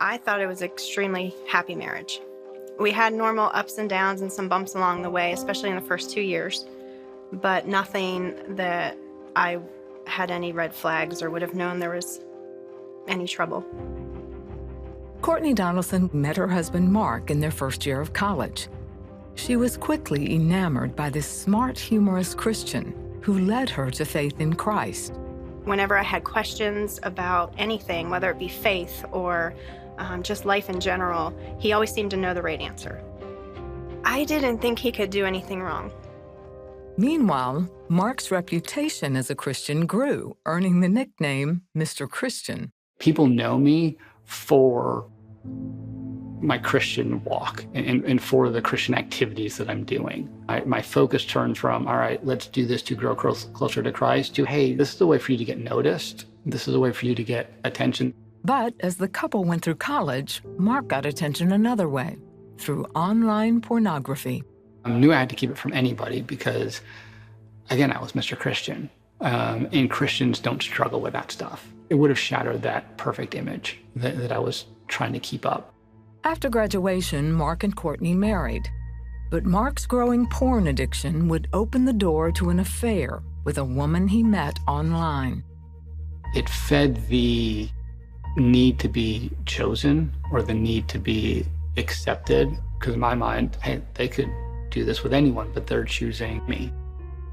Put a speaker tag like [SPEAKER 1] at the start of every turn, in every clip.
[SPEAKER 1] I thought it was an extremely happy marriage. We had normal ups and downs and some bumps along the way, especially in the first 2 years, but nothing that I had any red flags or would have known there was any trouble.
[SPEAKER 2] Cortney Donaldson met her husband Marc in their first year of college. She was quickly enamored by this smart, humorous Christian who led her to faith in Christ.
[SPEAKER 1] Whenever I had questions about anything, whether it be faith or just life in general, he always seemed to know the right answer. I didn't think he could do anything wrong.
[SPEAKER 2] Meanwhile, Marc's reputation as a Christian grew, earning the nickname Mr. Christian.
[SPEAKER 3] People know me for my Christian walk and for the Christian activities that I'm doing. My focus turns from, all right, let's do this to grow closer to Christ, to, hey, this is a way for you to get noticed. This is a way for you to get attention.
[SPEAKER 2] But as the couple went through college, Marc got attention another way, through online pornography.
[SPEAKER 3] I knew I had to keep it from anybody because, again, I was Mr. Christian, and Christians don't struggle with that stuff. It would have shattered that perfect image that I was trying to keep up.
[SPEAKER 2] After graduation, Marc and Cortney married. But Marc's growing porn addiction would open the door to an affair with a woman he met online.
[SPEAKER 3] It fed the need to be chosen or the need to be accepted, because in my mind, hey, they could do this with anyone, but they're choosing me.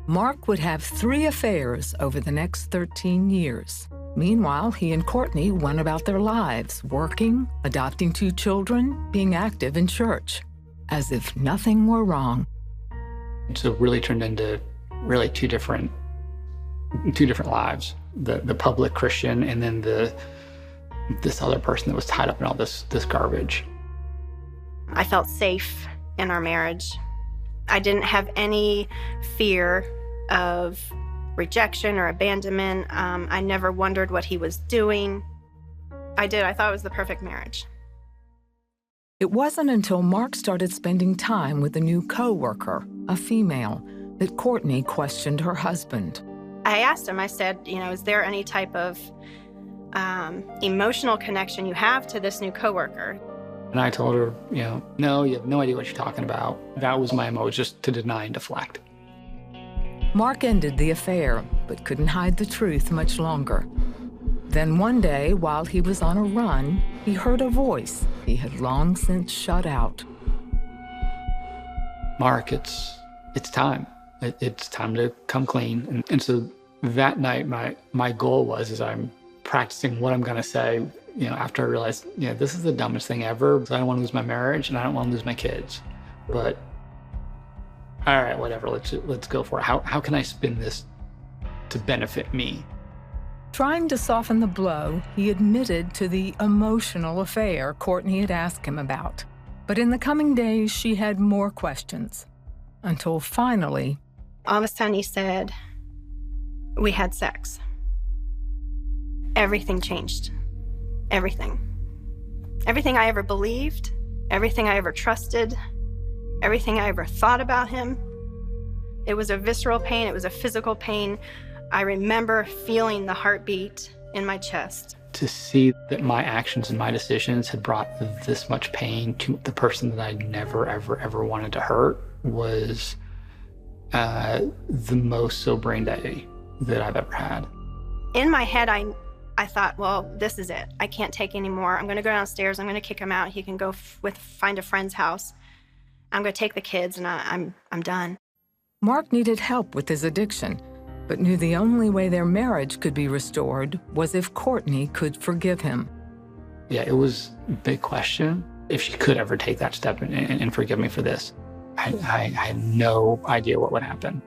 [SPEAKER 2] Marc would have 3 affairs over the next 13 years. Meanwhile, he and Cortney went about their lives, working, adopting 2 children, being active in church, as if nothing were wrong.
[SPEAKER 3] So it really turned into really two different lives. The public Christian and then this other person that was tied up in all this garbage.
[SPEAKER 1] I felt safe in our marriage. I didn't have any fear of rejection or abandonment. I never wondered what he was doing. I thought it was the perfect marriage.
[SPEAKER 2] It wasn't until Marc started spending time with a new co-worker, a female, that Cortney questioned her husband.
[SPEAKER 1] I asked him, I said, is there any type of emotional connection you have to this new coworker?
[SPEAKER 3] And I told her, no, you have no idea what you're talking about. That was my MO, just to deny and deflect.
[SPEAKER 2] Marc ended the affair, but couldn't hide the truth much longer. Then one day, while he was on a run, he heard a voice he had long since shut out.
[SPEAKER 3] Marc, it's time. It's time to come clean. And so that night, my goal was, as I'm practicing what I'm going to say, after I realized, this is the dumbest thing ever. I don't want to lose my marriage and I don't want to lose my kids. But all right, whatever, let's go for it. How can I spin this to benefit me?
[SPEAKER 2] Trying to soften the blow, he admitted to the emotional affair Cortney had asked him about. But in the coming days, she had more questions. Until finally,
[SPEAKER 1] all of a sudden he said, we had sex. Everything changed. Everything. Everything I ever believed, everything I ever trusted, everything I ever thought about him. It was a visceral pain, it was a physical pain. I remember feeling the heartbeat in my chest.
[SPEAKER 3] To see that my actions and my decisions had brought this much pain to the person that I never, ever, ever wanted to hurt was the most sobering day that I've ever had.
[SPEAKER 1] In my head, I thought, well, this is it. I can't take anymore. I'm going to go downstairs. I'm going to kick him out. He can go find a friend's house. I'm going to take the kids, and I'm done.
[SPEAKER 2] Marc needed help with his addiction, but knew the only way their marriage could be restored was if Cortney could forgive him.
[SPEAKER 3] Yeah, it was a big question. If she could ever take that step and forgive me for this, I had no idea what would happen.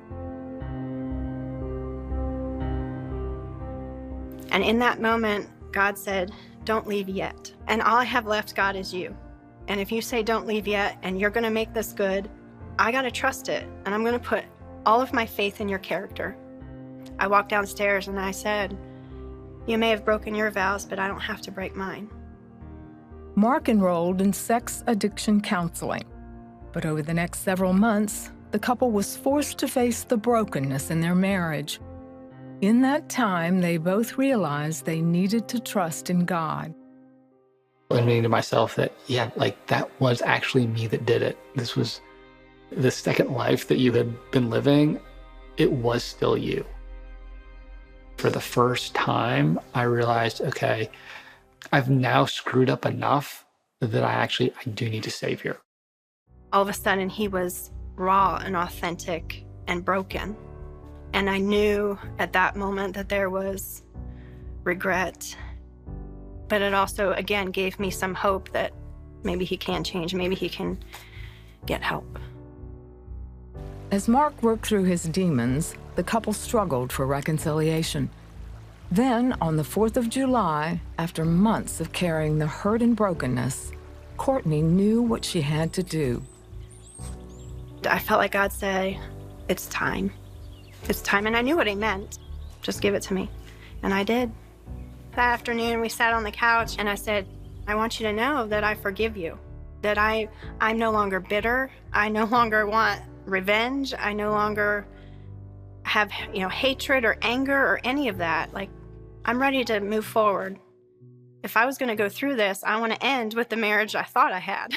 [SPEAKER 1] And in that moment, God said, don't leave yet. And all I have left, God, is you. And if you say don't leave yet and you're going to make this good, I got to trust it. And I'm going to put all of my faith in your character. I walked downstairs and I said, you may have broken your vows, but I don't have to break mine.
[SPEAKER 2] Marc enrolled in sex addiction counseling. But over the next several months, the couple was forced to face the brokenness in their marriage. In that time, they both realized they needed to trust in God.
[SPEAKER 3] admitting to myself that, yeah, like that was actually me that did it. This was the second life that you had been living. It was still you. For the first time, I realized, okay, I've now screwed up enough that I do need a savior.
[SPEAKER 1] All of a sudden, he was raw and authentic and broken. And I knew at that moment that there was regret. But it also, again, gave me some hope that maybe he can change, maybe he can get help.
[SPEAKER 2] As Marc worked through his demons, the couple struggled for reconciliation. Then, on the 4th of July, after months of carrying the hurt and brokenness, Cortney knew what she had to do.
[SPEAKER 1] I felt like God said, it's time. It's time, and I knew what he meant. Just give it to me. And I did. That afternoon, we sat on the couch, and I said, I want you to know that I forgive you, that I'm no longer bitter. I no longer want revenge. I no longer have, hatred or anger or any of that. Like, I'm ready to move forward. If I was going to go through this, I want to end with the marriage I thought I had.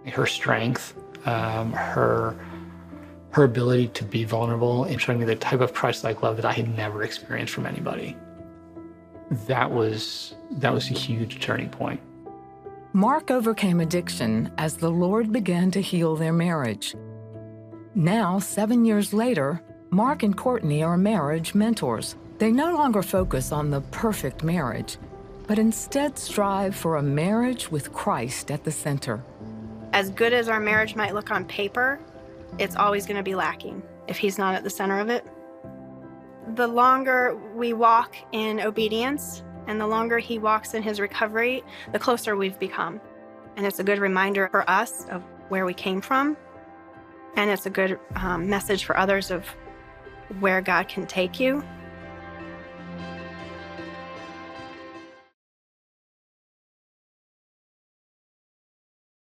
[SPEAKER 3] Her strength, her ability to be vulnerable and showing me the type of Christ-like love that I had never experienced from anybody. That was a huge turning point.
[SPEAKER 2] Marc overcame addiction as the Lord began to heal their marriage. Now, 7 years later, Marc and Cortney are marriage mentors. They no longer focus on the perfect marriage, but instead strive for a marriage with Christ at the center.
[SPEAKER 1] As good as our marriage might look on paper, it's always going to be lacking if he's not at the center of it. The longer we walk in obedience and the longer he walks in his recovery, the closer we've become. And it's a good reminder for us of where we came from. And it's a good message for others of where God can take you.